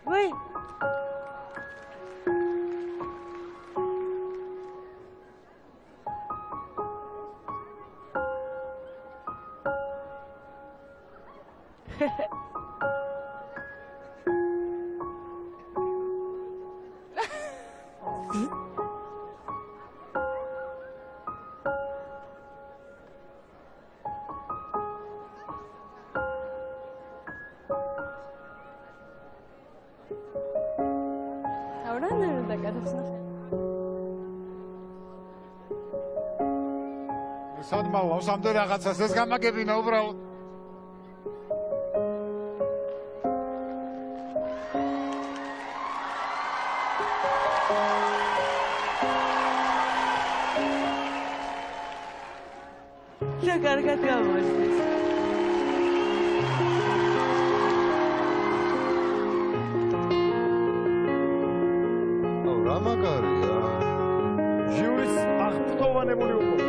ვაი სადმა ვავსამდე რაღაცას ეს გამაგებინა უბრალოდ. და კარგად გამოსდის. რა მაგარია. ჟიურის აღფრთოვანებული უყურებს.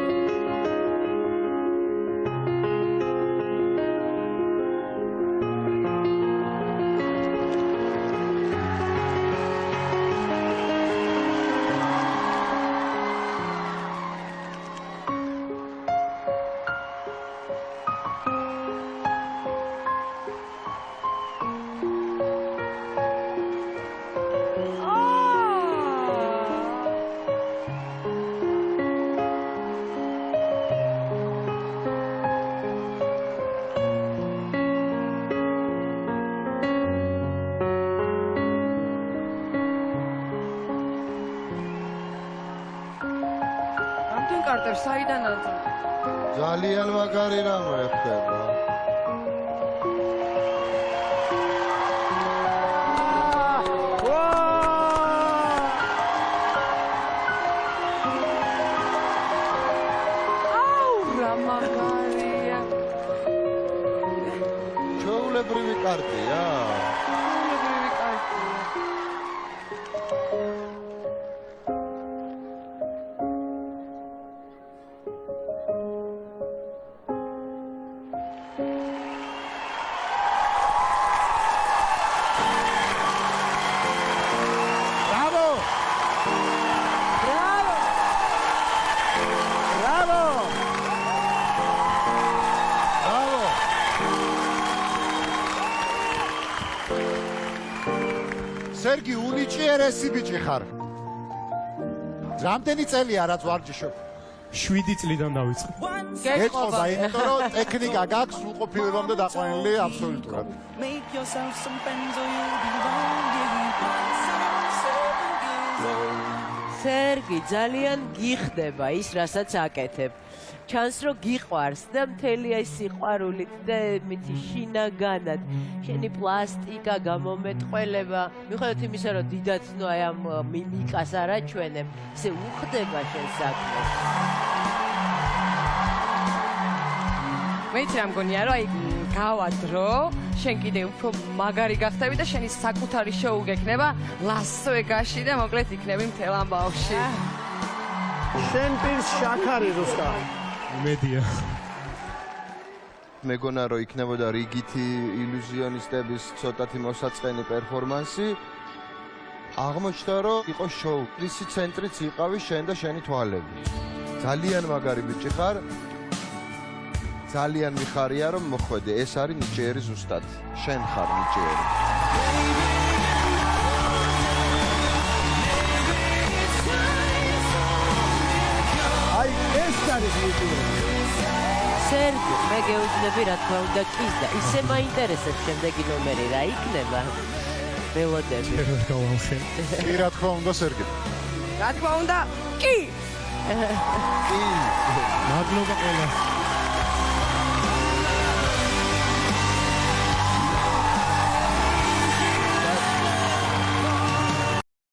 კარტებს საიდანაა? ძალიან მაგარი რამე ხდება. აუ რა მაგარია. ჩვეულებრივი კარტია. ჩვეულებრივი კარტია. სერგი უნიჭიერესი ბიჭი ხარ. რამდენი წელია რაც ვარჯიშობ? 7 წლიდან დავიწყე. გეწყობა, იმიტომ რომ ტექნიკა გაქვს უყოფილებამდე დაყვანილი აბსოლუტურად. სერგი ძალიან გიხდება ის, რასაც აკეთებ. ჩანს რომ გიყვარს და მთელი ეს სიყვარულით და მითი შინაგანად შენი პლასტიკა გამომეტყველება მიუხედავად იმისა რომ დიდად ნუ აი ამ მიმიკას არ აჩვენებ ისე უხდება შენ საქმეს მეც რა მგონია რომ აი გავადრო შენ კიდე უფრო მაგარი გახდები და შენი საკუთარი შოუ გექნება ლას-ვეგასში და მოკლედ იქნები მთელ ამბავში შენ პირს შაქარი ზუსტა მედია მეგონა რომ იქნებოდა რიგითი ილუზიონისტების ცოტათი მოსაწყენი პერფორმანსი აღმოჩნდა რომ იყო შოუ ისი ცენტრიც იყავი შენ და შენი თვალები ძალიან მაგარი ბიჭი ხარ ძალიან მიხარია რომ მოხვედე ეს არის ნიჭიერი ზუსტად შენ ხარ ნიჭიერი აი ეს არის ნიჭიერი სერგი მე გეუბნები რა თქმა უნდა კი და ისე მაინტერესებს შემდეგი ნომერი რა იქნება ველოდები ვერ გავამხენ კი რა თქმა უნდა სერგი რა თქმა უნდა კი კი მადლობა ყველას